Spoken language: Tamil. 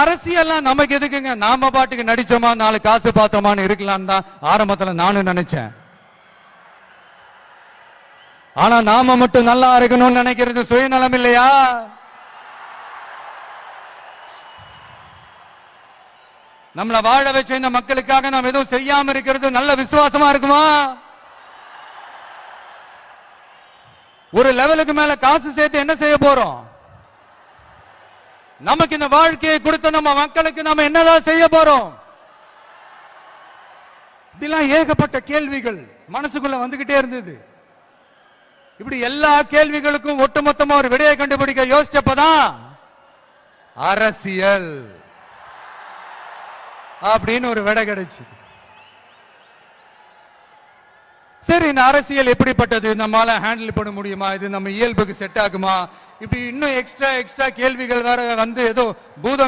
அரசியல்லாம் நமக்கு எதுக்குங்க? நாம பாட்டுக்கு நடிச்சோமா, 4 காசு பார்த்தோமான்னு இருக்கலாம்னு தான் ஆரம்பத்துல நானும் நினைச்சேன். ஆனா நாம மட்டும் நல்லா இருக்கணும்னு நினைக்கிறது சுயநலம் இல்லையா? நம்மள வாழ வச்ச இந்த மக்களுக்காக நாம் எதுவும் செய்யாம இருக்கிறது நல்ல விசுவாசமா இருக்குமா? ஒரு லெவலுக்கு மேல காசு சேர்த்து என்ன செய்ய போறோம்? நமக்கு இந்த வாழ்க்கையை கொடுத்த நம்ம மக்களுக்கு நாம என்னதான் செய்ய போறோம்? இப்படிலாம் ஏகப்பட்ட கேள்விகள் மனசுக்குள்ள வந்துகிட்டே இருந்தது. இப்படி எல்லா கேள்விகளுக்கும் ஒட்டுமொத்தமா ஒரு விடையை கண்டுபிடிக்க யோசிச்சப்பதான் அரசியல் அப்படின்னு ஒரு விடை கிடைச்சது. சரி, இந்த அரசியல் எப்படிப்பட்டது? நம்மால ஹேண்டில் பண்ண முடியுமா? இது நம்ம இயல்புக்கு செட் ஆகுமா? இப்படி இன்னும் எக்ஸ்ட்ரா கேள்விகள் வேற வந்து ஏதோ பூதம்